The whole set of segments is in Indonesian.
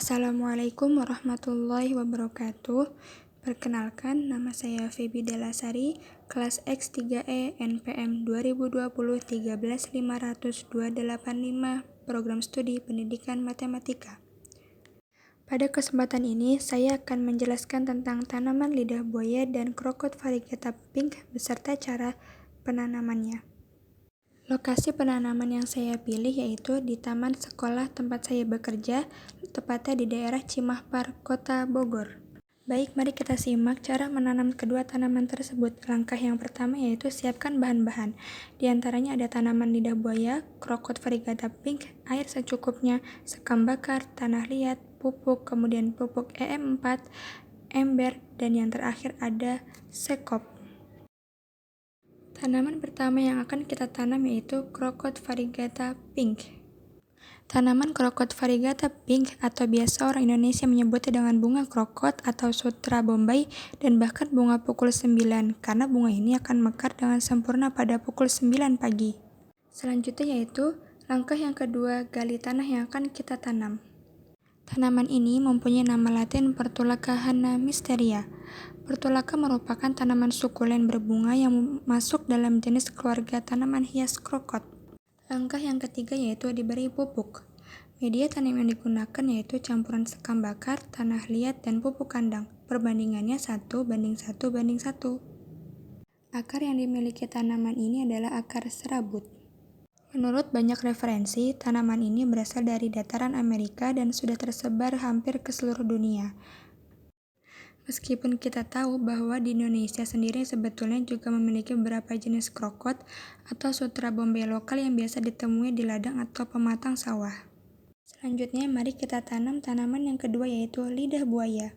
Assalamualaikum warahmatullahi wabarakatuh. Perkenalkan, nama saya Feby Delasari, kelas X3E NPM 2020-1350285, Program Studi Pendidikan Matematika. Pada kesempatan ini, saya akan menjelaskan tentang tanaman lidah buaya dan Crocot variegata pink beserta cara penanamannya. Lokasi penanaman yang saya pilih yaitu di taman sekolah tempat saya bekerja, tepatnya di daerah Cimahpar, Kota Bogor. Baik, mari kita simak cara menanam kedua tanaman tersebut. Langkah yang pertama yaitu siapkan bahan-bahan. Di antaranya ada tanaman lidah buaya, Crocot variegata pink, air secukupnya, sekam bakar, tanah liat, pupuk, kemudian pupuk EM4, ember, dan yang terakhir ada sekop. Tanaman pertama yang akan kita tanam yaitu Crocot variegata pink. Tanaman Crocot variegata pink atau biasa orang Indonesia menyebutnya dengan bunga krokot atau sutra Bombay dan bahkan bunga pukul 9 karena bunga ini akan mekar dengan sempurna pada pukul 9 pagi. Selanjutnya yaitu langkah yang kedua, gali tanah yang akan kita tanam. Tanaman ini mempunyai nama latin Portulaca hanna mysteria. Portulaca merupakan tanaman sukulen berbunga yang masuk dalam jenis keluarga tanaman hias krokot. Langkah yang ketiga yaitu diberi pupuk. Media tanam yang digunakan yaitu campuran sekam bakar, tanah liat, dan pupuk kandang. Perbandingannya 1:1:1. Akar yang dimiliki tanaman ini adalah akar serabut. Menurut banyak referensi, tanaman ini berasal dari dataran Amerika dan sudah tersebar hampir ke seluruh dunia. Meskipun kita tahu bahwa di Indonesia sendiri sebetulnya juga memiliki beberapa jenis krokot atau sutra Bombay lokal yang biasa ditemui di ladang atau pematang sawah. Selanjutnya, mari kita tanam tanaman yang kedua yaitu lidah buaya.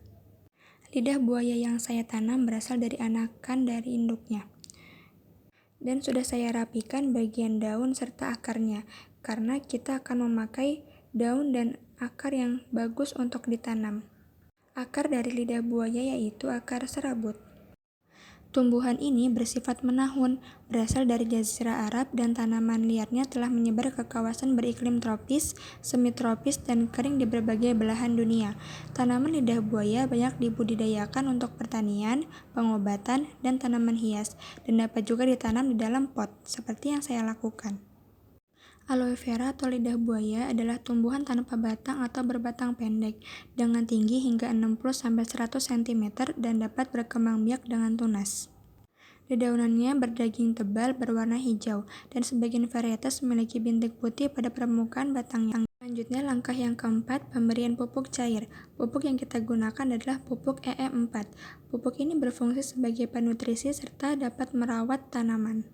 Lidah buaya yang saya tanam berasal dari anakan dari induknya. Dan sudah saya rapikan bagian daun serta akarnya, karena kita akan memakai daun dan akar yang bagus untuk ditanam. Akar dari lidah buaya yaitu akar serabut. Tumbuhan ini bersifat menahun, berasal dari Jazirah Arab dan tanaman liarnya telah menyebar ke kawasan beriklim tropis, semitropis, dan kering di berbagai belahan dunia. Tanaman lidah buaya banyak dibudidayakan untuk pertanian, pengobatan, dan tanaman hias, dan dapat juga ditanam di dalam pot, seperti yang saya lakukan. Aloe vera atau lidah buaya adalah tumbuhan tanpa batang atau berbatang pendek, dengan tinggi hingga 60-100 cm dan dapat berkembang biak dengan tunas. Dedaunannya berdaging tebal berwarna hijau, dan sebagian varietas memiliki bintik putih pada permukaan batangnya. Selanjutnya, langkah yang keempat, pemberian pupuk cair. Pupuk yang kita gunakan adalah pupuk EM4. Pupuk ini berfungsi sebagai penutrisi serta dapat merawat tanaman.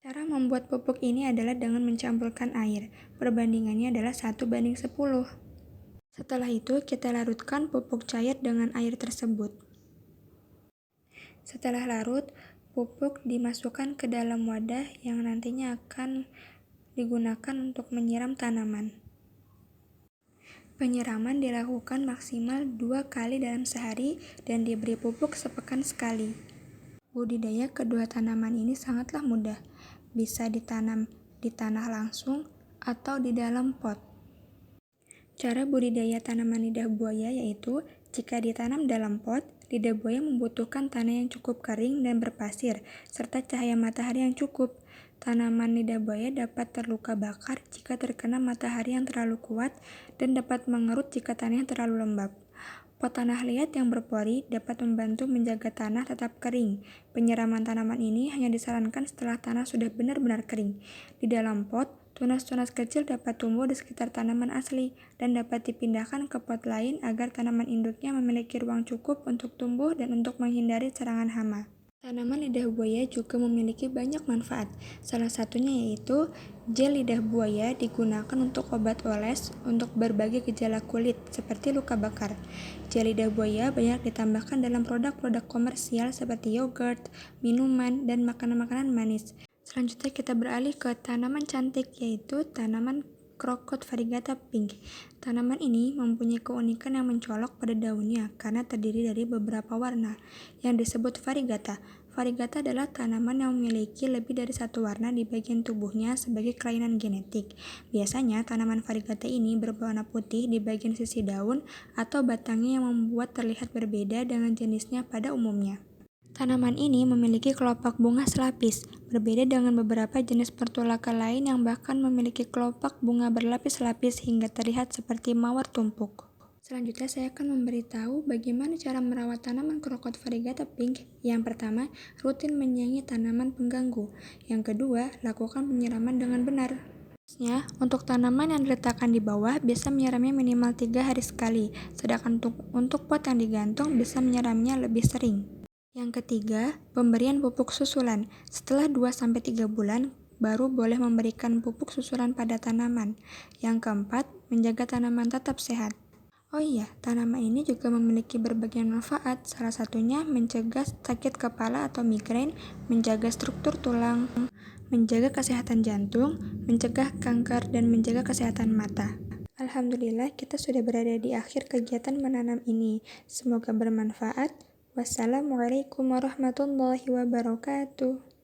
Cara membuat pupuk ini adalah dengan mencampurkan air. Perbandingannya adalah 1:10. Setelah itu, kita larutkan pupuk cair dengan air tersebut. Setelah larut, pupuk dimasukkan ke dalam wadah yang nantinya akan digunakan untuk menyiram tanaman. Penyiraman dilakukan maksimal 2 kali dalam sehari dan diberi pupuk sepekan sekali. Budidaya kedua tanaman ini sangatlah mudah. Bisa ditanam di tanah langsung atau di dalam pot. Cara budidaya tanaman lidah buaya yaitu, jika ditanam dalam pot, lidah buaya membutuhkan tanah yang cukup kering dan berpasir, serta cahaya matahari yang cukup. Tanaman lidah buaya dapat terluka bakar jika terkena matahari yang terlalu kuat dan dapat mengerut jika tanahnya terlalu lembab. Pot tanah liat yang berpori dapat membantu menjaga tanah tetap kering. Penyiraman tanaman ini hanya disarankan setelah tanah sudah benar-benar kering. Di dalam pot, tunas-tunas kecil dapat tumbuh di sekitar tanaman asli dan dapat dipindahkan ke pot lain agar tanaman induknya memiliki ruang cukup untuk tumbuh dan untuk menghindari serangan hama. Tanaman lidah buaya juga memiliki banyak manfaat. Salah satunya yaitu gel lidah buaya digunakan untuk obat oles untuk berbagai gejala kulit seperti luka bakar. Gel lidah buaya banyak ditambahkan dalam produk-produk komersial seperti yogurt, minuman, dan makanan-makanan manis. Selanjutnya kita beralih ke tanaman cantik yaitu tanaman Crocot variegata pink. Tanaman ini mempunyai keunikan yang mencolok pada daunnya karena terdiri dari beberapa warna yang disebut variegata. Variegata adalah tanaman yang memiliki lebih dari satu warna di bagian tubuhnya sebagai kelainan genetik. Biasanya, tanaman variegata ini berwarna putih di bagian sisi daun atau batangnya yang membuat terlihat berbeda dengan jenisnya pada umumnya. Tanaman ini memiliki kelopak bunga selapis, berbeda dengan beberapa jenis portulaka lain yang bahkan memiliki kelopak bunga berlapis-lapis hingga terlihat seperti mawar tumpuk. Selanjutnya saya akan memberitahu bagaimana cara merawat tanaman Crocot variegata pink. Yang pertama, rutin menyayangi tanaman pengganggu. Yang kedua, lakukan penyiraman dengan benar. Untuk tanaman yang diletakkan di bawah, bisa menyiramnya minimal 3 hari sekali, sedangkan untuk pot yang digantung bisa menyiramnya lebih sering. Yang ketiga, pemberian pupuk susulan. Setelah 2-3 bulan, baru boleh memberikan pupuk susulan pada tanaman. Yang keempat, menjaga tanaman tetap sehat. Oh iya, tanaman ini juga memiliki berbagai manfaat, salah satunya mencegah sakit kepala atau migrain, menjaga struktur tulang, menjaga kesehatan jantung, mencegah kanker, dan menjaga kesehatan mata. Alhamdulillah, kita sudah berada di akhir kegiatan menanam ini. Semoga bermanfaat. Wassalamualaikum warahmatullahi wabarakatuh.